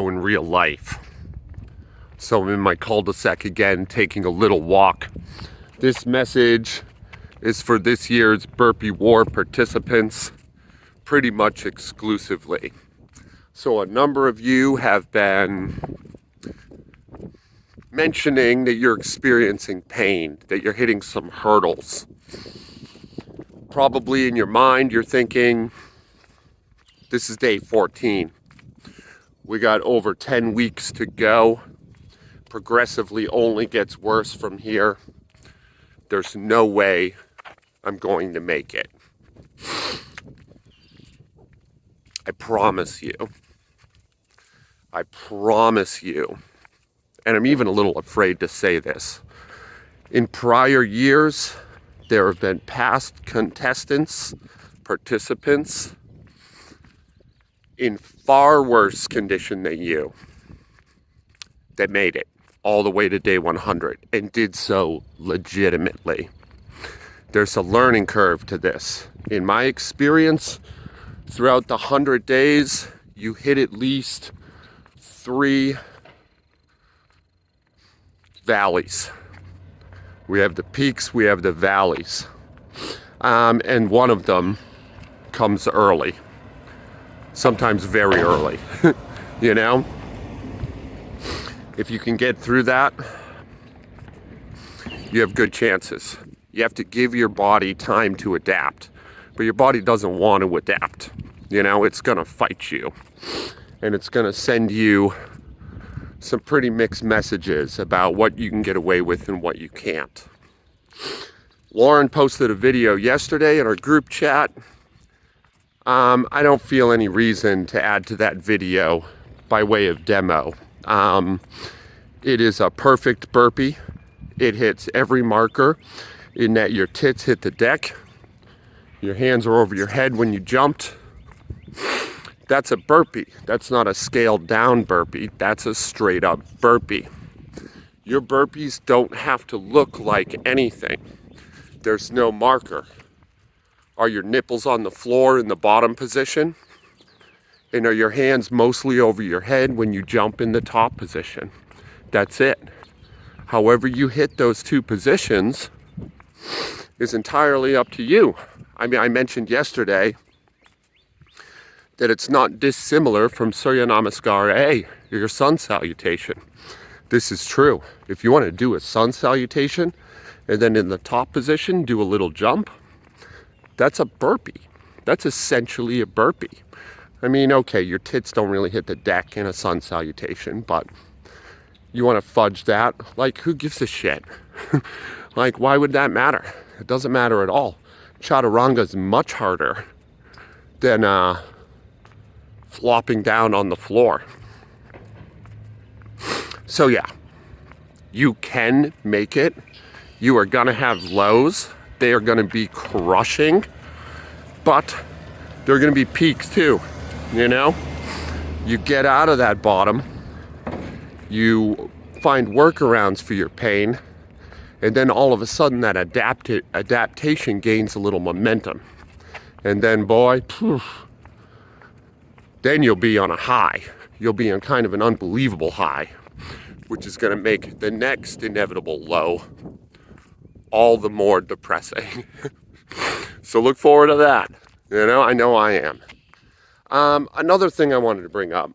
video in real life. So I'm in my cul-de-sac again, taking a little walk. This message is for this year's Burpee War participants, pretty much exclusively. So a number of you have been mentioning that you're experiencing pain, that you're hitting some hurdles. Probably in your mind, you're thinking, this is day 14. We got over 10 weeks to go. Progressively only gets worse from here. There's no way I'm going to make it. I promise you. I promise you. And I'm even a little afraid to say this. In prior years, there have been past contestants, participants, in far worse condition than you that made it all the way to day 100 and did so legitimately. There's a learning curve to this. In my experience, throughout the 100 days, you hit at least 3 valleys. We have the peaks, we have the valleys. And one of them comes early. Sometimes very early, you know? If you can get through that, you have good chances. You have to give your body time to adapt, but your body doesn't want to adapt. You know, it's gonna fight you, and it's gonna send you some pretty mixed messages about what you can get away with and what you can't. Lauren posted a video yesterday in our group chat. I don't feel any reason to add to that video by way of demo. It is a perfect burpee. It hits every marker in that your tits hit the deck. Your hands are over your head when you jumped. That's a burpee. That's not a scaled down burpee. That's a straight up burpee. Your burpees don't have to look like anything. There's no marker. Are your nipples on the floor in the bottom position? And are your hands mostly over your head when you jump in the top position? That's it. However you hit those two positions is entirely up to you. I mean, I mentioned yesterday that it's not dissimilar from Surya Namaskar, your sun salutation. This is true. If you want to do a sun salutation and then in the top position do a little jump, that's a burpee. That's essentially a burpee. I mean, okay, your tits don't really hit the deck in a sun salutation, but you want to fudge that? Like, who gives a shit? Like, why would that matter? It doesn't matter at all. Chaturanga is much harder than flopping down on the floor. So yeah, you can make it. You are gonna have lows. They are gonna be crushing, but there are gonna be peaks too, you know? You get out of that bottom, you find workarounds for your pain, and then all of a sudden that adaptation gains a little momentum. And then, boy, then you'll be on a high. You'll be on kind of an unbelievable high, which is gonna make the next inevitable low all the more depressing. So look forward to that. You know I am. Another thing I wanted to bring up.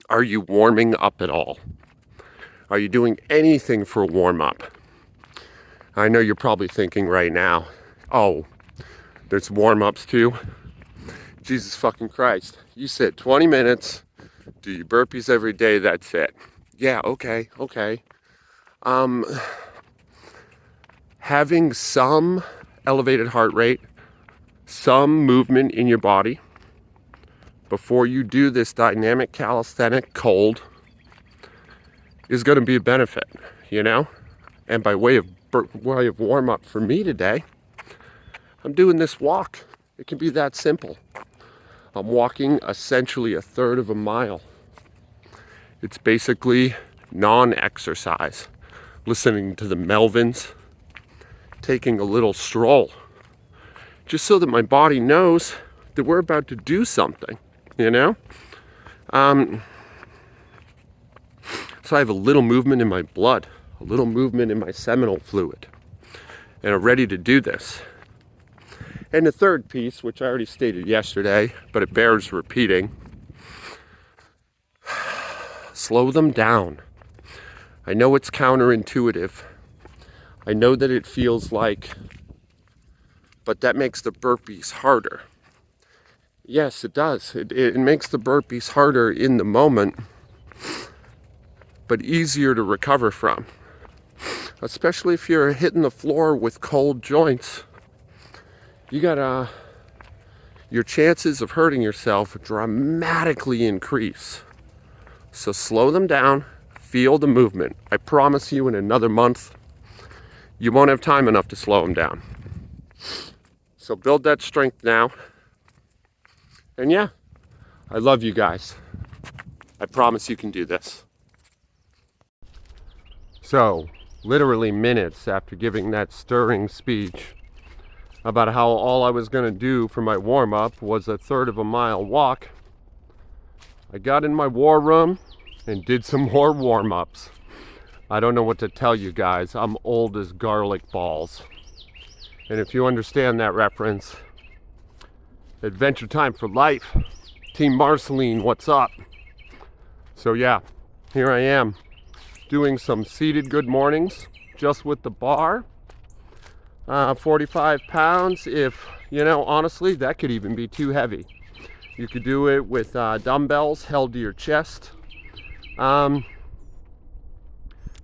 Are you warming up at all? Are you doing anything for a warm up? I know you're probably thinking right now, oh, there's warm ups too? Jesus fucking Christ. You said 20 minutes, do your burpees every day, that's it. Yeah, okay. Having some elevated heart rate, some movement in your body before you do this dynamic calisthenic cold is going to be a benefit, you know? And by way of warm up for me today, I'm doing this walk. It can be that simple. I'm walking essentially a third of a mile. It's basically non-exercise. Listening to the Melvins, taking a little stroll, just so that my body knows that we're about to do something, you know? So I have a little movement in my blood, a little movement in my seminal fluid, and I'm ready to do this. And the third piece, which I already stated yesterday, but it bears repeating, slow them down. I know it's counterintuitive. I know that it feels like, but that makes the burpees harder. Yes, it does. It makes the burpees harder in the moment, but easier to recover from. Especially if you're hitting the floor with cold joints. You got your chances of hurting yourself dramatically increase. So slow them down, feel the movement. I promise you in another month, you won't have time enough to slow them down. So build that strength now. And yeah, I love you guys. I promise you can do this. So, literally minutes after giving that stirring speech about how all I was going to do for my warm-up was a third of a mile walk, I got in my war room and did some more warm-ups. I don't know what to tell you guys. I'm old as garlic balls. And if you understand that reference, adventure time for life. Team Marceline, what's up? So yeah, here I am doing some seated good mornings just with the bar. 45 pounds. If, honestly, that could even be too heavy. You could do it with dumbbells held to your chest.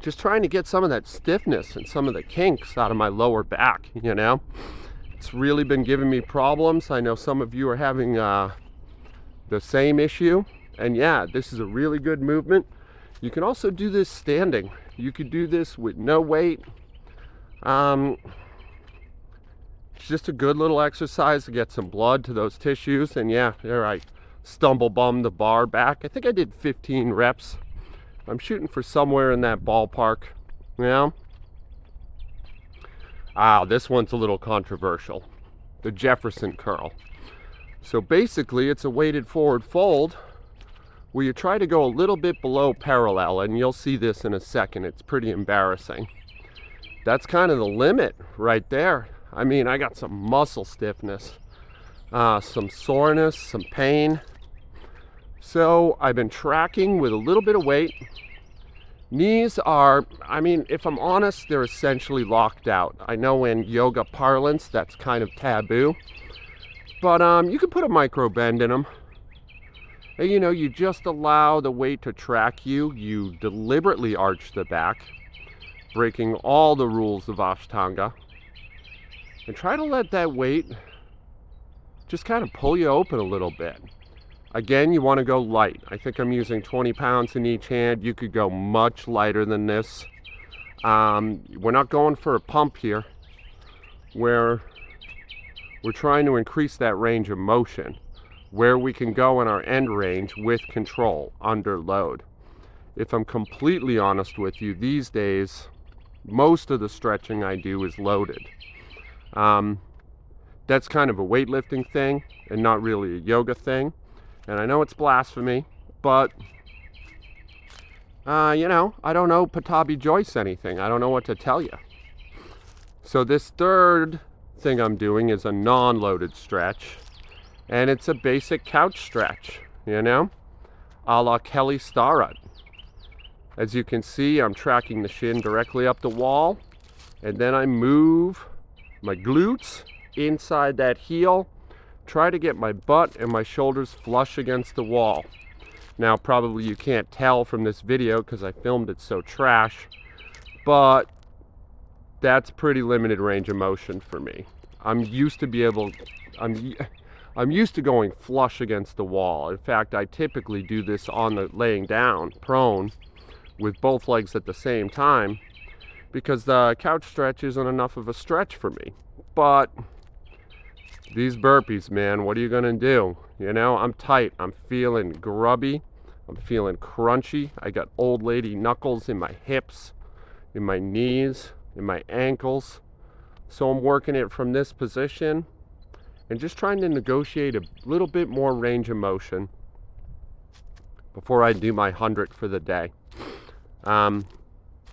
Just trying to get some of that stiffness and some of the kinks out of my lower back, It's really been giving me problems. I know some of you are having the same issue. And yeah, this is a really good movement. You can also do this standing. You could do this with no weight. It's just a good little exercise to get some blood to those tissues. And yeah, there I stumble bummed the bar back. I think I did 15 reps. I'm shooting for somewhere in that ballpark. This one's a little controversial. The Jefferson curl. So basically, it's a weighted forward fold where you try to go a little bit below parallel, and you'll see this in a second. It's pretty embarrassing. That's kind of the limit right there. I mean, I got some muscle stiffness, some soreness, some pain. So I've been tracking with a little bit of weight. Knees are, if I'm honest, they're essentially locked out. I know in yoga parlance, that's kind of taboo. But you can put a micro bend in them. And, you just allow the weight to track you. You deliberately arch the back, breaking all the rules of Ashtanga. And try to let that weight just kind of pull you open a little bit. Again, you want to go light. I think I'm using 20 pounds in each hand. You could go much lighter than this. We're not going for a pump here. We're trying to increase that range of motion, where we can go in our end range with control, under load. If I'm completely honest with you, these days, most of the stretching I do is loaded. That's kind of a weightlifting thing and not really a yoga thing. And I know it's blasphemy, but, I don't know Patabi Joyce anything. I don't know what to tell you. So this third thing I'm doing is a non-loaded stretch. And it's a basic couch stretch, a la Kelly Starrett. As you can see, I'm tracking the shin directly up the wall. And then I move my glutes inside that heel. Try to get my butt and my shoulders flush against the wall. Now, probably you can't tell from this video because I filmed it so trash, but that's pretty limited range of motion for me. I'm used to going flush against the wall. In fact, I typically do this on the laying down, prone, with both legs at the same time, because the couch stretch isn't enough of a stretch for me. But these burpees, man, what are you gonna do? I'm tight, I'm feeling grubby, I'm feeling crunchy. I got old lady knuckles in my hips, in my knees, in my ankles. So I'm working it from this position and just trying to negotiate a little bit more range of motion. before I do my 100 for the day. I'm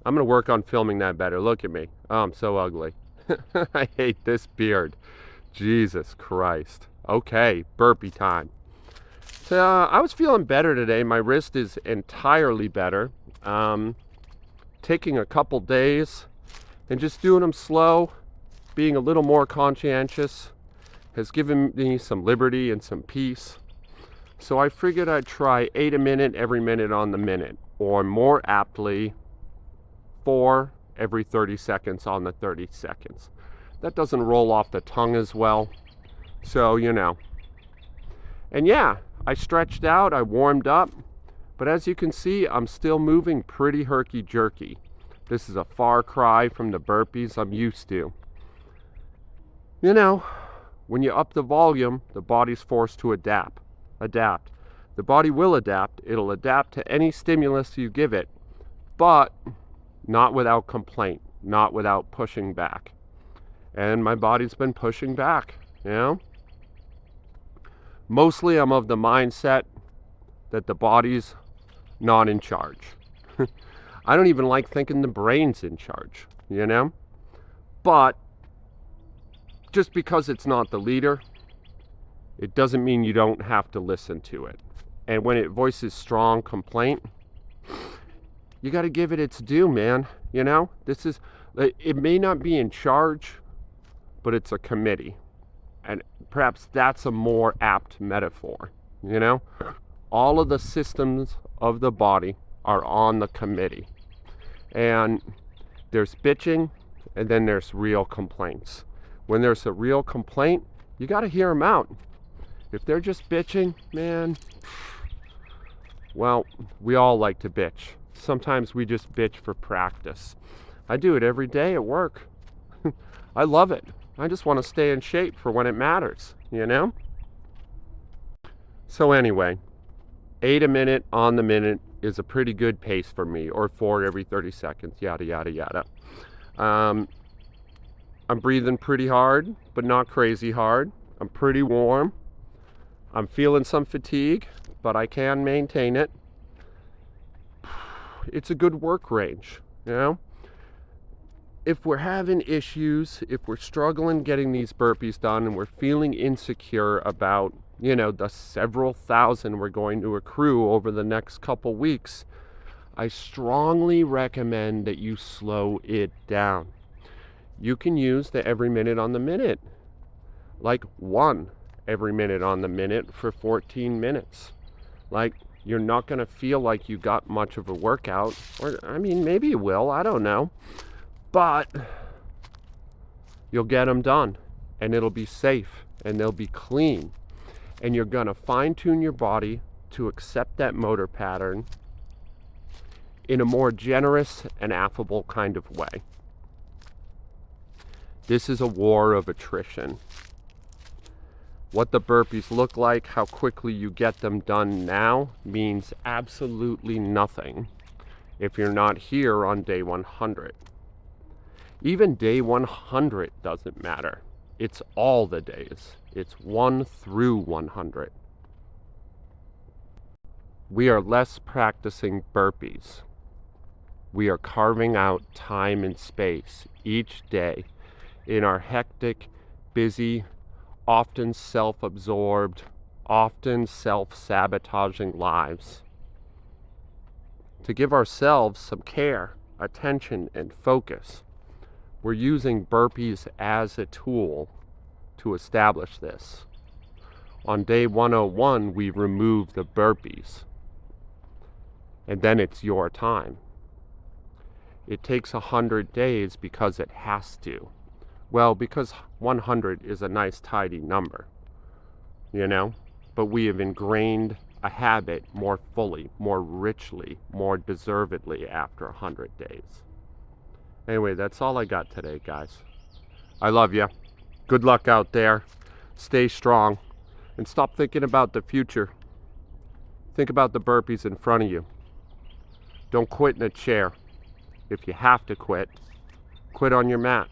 going to work on filming that better. Look at me. Oh, I'm so ugly. I hate this beard. Jesus Christ. Okay, burpee time. So I was feeling better today. My wrist is entirely better. Taking a couple days and just doing them slow, being a little more conscientious, has given me some liberty and some peace. So I figured I'd try 8 a minute every minute on the minute, or more aptly, 4 every 30 seconds on the 30 seconds. That doesn't roll off the tongue as well, so you know. And yeah, I stretched out, I warmed up, but as you can see, I'm still moving pretty herky-jerky. This is a far cry from the burpees I'm used to. You know, when you up the volume, the body's forced to adapt. The body will adapt. It'll adapt to any stimulus you give it, but not without complaint, not without pushing back. And my body's been pushing back, you know? Mostly I'm of the mindset that the body's not in charge. I don't even like thinking the brain's in charge, you know? But just because it's not the leader, it doesn't mean you don't have to listen to it. And when it voices strong complaint, you got to give it its due, man. You know, it may not be in charge, but it's a committee. And perhaps that's a more apt metaphor, you know? All of the systems of the body are on the committee. And there's bitching, and then there's real complaints. When there's a real complaint, you got to hear them out. If they're just bitching, man, well, we all like to bitch. Sometimes we just bitch for practice. I do it every day at work. I love it. I just want to stay in shape for when it matters, you know? So anyway, 8 a minute on the minute is a pretty good pace for me, or 4 every 30 seconds, yada, yada, yada. I'm breathing pretty hard, but not crazy hard. I'm pretty warm. I'm feeling some fatigue, but I can maintain it. It's a good work range, you know? If we're having issues, if we're struggling getting these burpees done and we're feeling insecure about, you know, the several thousand we're going to accrue over the next couple weeks, I strongly recommend that you slow it down. You can use the every minute on the minute, like 1 every minute on the minute for 14 minutes. Like, you're not going to feel like you got much of a workout, or I mean, maybe you will, I don't know, but you'll get them done, and it'll be safe, and they'll be clean, and you're going to fine-tune your body to accept that motor pattern in a more generous and affable kind of way. This is a war of attrition. What the burpees look like, how quickly you get them done now, means absolutely nothing if you're not here on day 100. Even day 100 doesn't matter. It's all the days. It's 1 through 100. We are less practicing burpees. We are carving out time and space each day in our hectic, busy, often self-absorbed, often self-sabotaging lives, to give ourselves some care, attention, and focus. We're using burpees as a tool to establish this. On day 101, we remove the burpees, and then it's your time. It takes 100 days because it has to. Well, because 100 is a nice tidy number, you know, but we have ingrained a habit more fully, more richly, more deservedly after 100 days. Anyway, that's all I got today, guys. I love you. Good luck out there. Stay strong and stop thinking about the future. Think about the burpees in front of you. Don't quit in a chair. If you have to quit, quit on your mat.